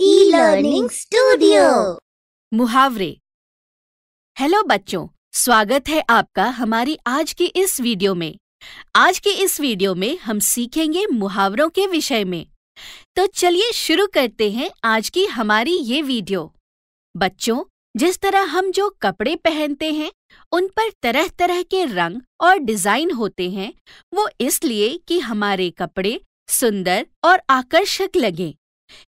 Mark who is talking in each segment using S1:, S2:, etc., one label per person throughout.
S1: E-learning studio.
S2: मुहावरे। Hello बच्चों, स्वागत है आपका हमारी आज की इस वीडियो में। आज की इस वीडियो में हम सीखेंगे मुहावरों के विषय में। तो चलिए शुरू करते हैं आज की हमारी ये वीडियो। बच्चों, जिस तरह हम जो कपड़े पहनते हैं उन पर तरह तरह के रंग और डिजाइन होते हैं, वो इसलिए कि हमारे कपड़े सुंदर और आकर्षक लगें।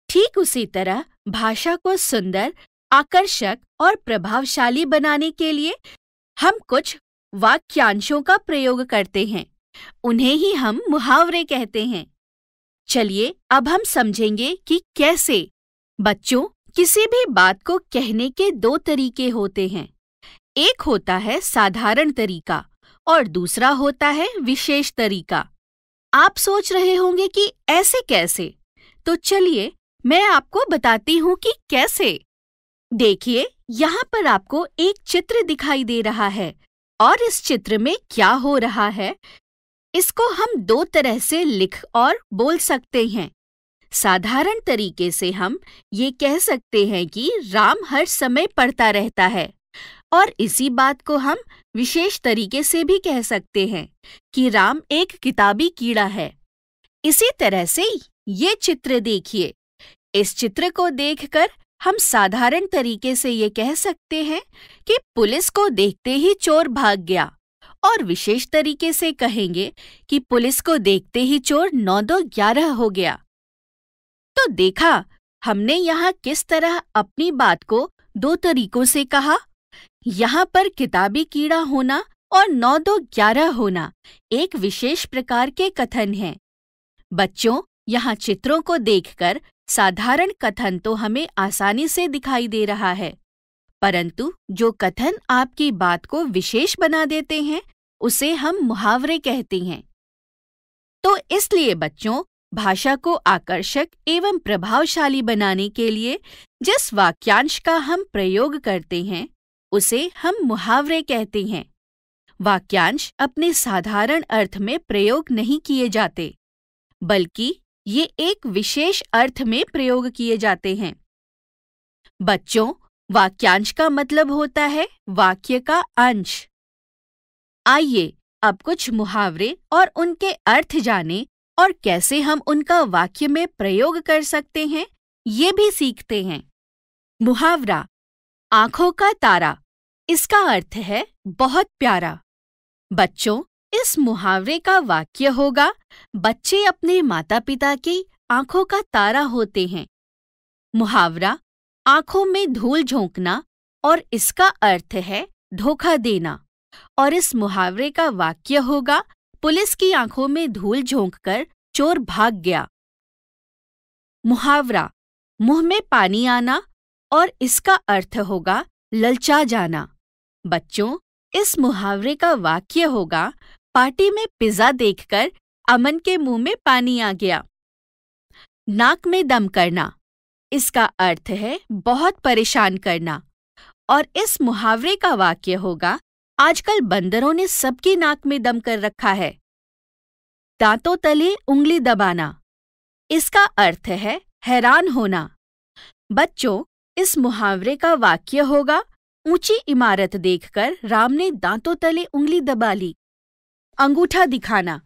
S2: ठीक उसी तरह भाषा को सुंदर, आकर्षक और प्रभावशाली बनाने के लिए हम कुछ वाक्यांशों का प्रयोग करते हैं। उन्हें ही हम मुहावरे कहते हैं। चलिए अब हम समझेंगे कि कैसे। बच्चों, किसी भी बात को कहने के दो तरीके होते हैं। एक होता है साधारण तरीका और दूसरा होता है विशेष तरीका। आप सोच रहे होंगे कि ऐसे कैसे? तो चलिए मैं आपको बताती हूँ कि कैसे। देखिए, यहाँ पर आपको एक चित्र दिखाई दे रहा है और इस चित्र में क्या हो रहा है, इसको हम दो तरह से लिख और बोल सकते हैं। साधारण तरीके से हम ये कह सकते हैं कि राम हर समय पढ़ता रहता है, और इसी बात को हम विशेष तरीके से भी कह सकते हैं कि राम एक किताबी कीड़ा है। इसी तरह से ये चित्र देखिए। इस चित्र को देखकर हम साधारण तरीके से ये कह सकते हैं कि पुलिस को देखते ही चोर भाग गया, और विशेष तरीके से कहेंगे कि पुलिस को देखते ही चोर 9-2-11 हो गया। तो देखा, हमने यहाँ किस तरह अपनी बात को दो तरीकों से कहा। यहाँ पर किताबी कीड़ा होना और 9-2-11 होना एक विशेष प्रकार के कथन हैं। बच्चों, यहाँ चित्रों को देखकर साधारण कथन तो हमें आसानी से दिखाई दे रहा है, परंतु जो कथन आपकी बात को विशेष बना देते हैं उसे हम मुहावरे कहते हैं। तो इसलिए बच्चों, भाषा को आकर्षक एवं प्रभावशाली बनाने के लिए जिस वाक्यांश का हम प्रयोग करते हैं उसे हम मुहावरे कहते हैं। वाक्यांश अपने साधारण अर्थ में प्रयोग नहीं किए जाते, बल्कि ये एक विशेष अर्थ में प्रयोग किए जाते हैं। बच्चों, वाक्यांश का मतलब होता है वाक्य का अंश। आइए अब कुछ मुहावरे और उनके अर्थ जानें और कैसे हम उनका वाक्य में प्रयोग कर सकते हैं, ये भी सीखते हैं। मुहावरा, आंखों का तारा। इसका अर्थ है बहुत प्यारा। बच्चों, इस मुहावरे का वाक्य होगा, बच्चे अपने माता पिता की आंखों का तारा होते हैं। मुहावरा, आंखों में धूल झोंकना, और इसका अर्थ है धोखा देना, और इस मुहावरे का वाक्य होगा, पुलिस की आंखों में धूल झोंककर चोर भाग गया। मुहावरा, मुंह में पानी आना, और इसका अर्थ होगा ललचा जाना। बच्चों, इस मुहावरे का वाक्य होगा, पार्टी में पिज्जा देखकर अमन के मुंह में पानी आ गया। नाक में दम करना। इसका अर्थ है बहुत परेशान करना, और इस मुहावरे का वाक्य होगा, आजकल बंदरों ने सबकी नाक में दम कर रखा है। दांतों तले उंगली दबाना। इसका अर्थ है हैरान होना। बच्चों, इस मुहावरे का वाक्य होगा, ऊंची इमारत देखकर राम ने दांतों तले उंगली दबा ली। अंगूठा दिखाना।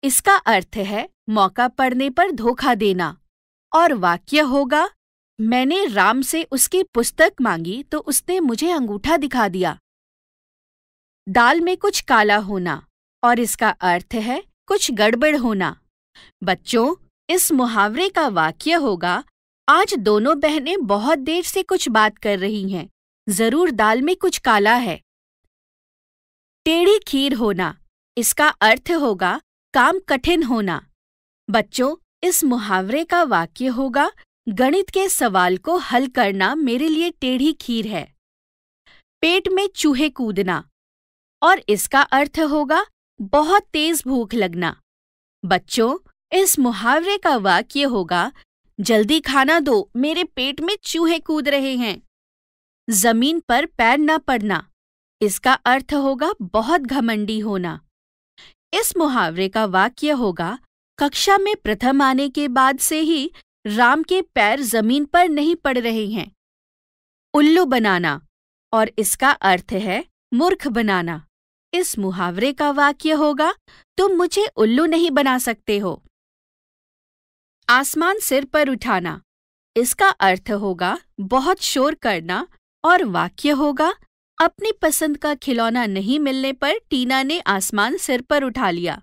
S2: इसका अर्थ है मौका पड़ने पर धोखा देना, और वाक्य होगा, मैंने राम से उसकी पुस्तक मांगी तो उसने मुझे अंगूठा दिखा दिया। दाल में कुछ काला होना, और इसका अर्थ है कुछ गड़बड़ होना। बच्चों, इस मुहावरे का वाक्य होगा, आज दोनों बहनें बहुत देर से कुछ बात कर रही हैं, जरूर दाल में कुछ काला है। टेढ़ी खीर होना। इसका अर्थ होगा काम कठिन होना। बच्चों, इस मुहावरे का वाक्य होगा, गणित के सवाल को हल करना मेरे लिए टेढ़ी खीर है। पेट में चूहे कूदना, और इसका अर्थ होगा बहुत तेज भूख लगना। बच्चों, इस मुहावरे का वाक्य होगा, जल्दी खाना दो, मेरे पेट में चूहे कूद रहे हैं। जमीन पर पैर न पड़ना। इसका अर्थ होगा बहुत घमंडी होना। इस मुहावरे का वाक्य होगा, कक्षा में प्रथम आने के बाद से ही राम के पैर जमीन पर नहीं पड़ रहे हैं। उल्लू बनाना, और इसका अर्थ है मूर्ख बनाना। इस मुहावरे का वाक्य होगा, तुम मुझे उल्लू नहीं बना सकते हो। आसमान सिर पर उठाना, इसका अर्थ होगा बहुत शोर करना, और वाक्य होगा, अपनी पसंद का खिलौना नहीं मिलने पर टीना ने आसमान सिर पर उठा लिया।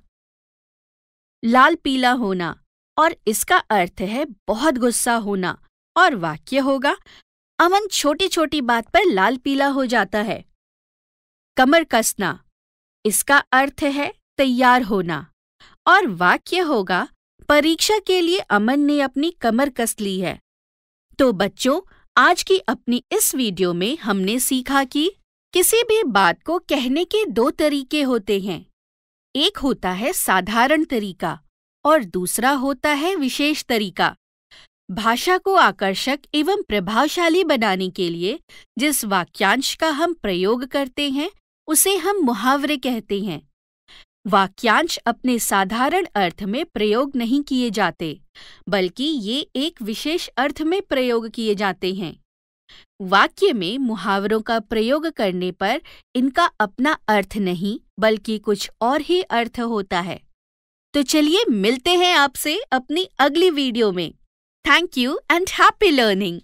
S2: लाल पीला होना, और इसका अर्थ है बहुत गुस्सा होना, और वाक्य होगा, अमन छोटी छोटी बात पर लाल पीला हो जाता है। कमर कसना, इसका अर्थ है तैयार होना, और वाक्य होगा, परीक्षा के लिए अमन ने अपनी कमर कस ली है। तो बच्चों, आज की अपनी इस वीडियो में हमने सीखा कि किसी भी बात को कहने के 2 तरीके होते हैं। एक होता है साधारण तरीका और दूसरा होता है विशेष तरीका। भाषा को आकर्षक एवं प्रभावशाली बनाने के लिए जिस वाक्यांश का हम प्रयोग करते हैं उसे हम मुहावरे कहते हैं। वाक्यांश अपने साधारण अर्थ में प्रयोग नहीं किए जाते, बल्कि ये एक विशेष अर्थ में प्रयोग किए जाते हैं। वाक्य में मुहावरों का प्रयोग करने पर इनका अपना अर्थ नहीं, बल्कि कुछ और ही अर्थ होता है। तो चलिए मिलते हैं आपसे अपनी अगली वीडियो में। Thank you and happy learning.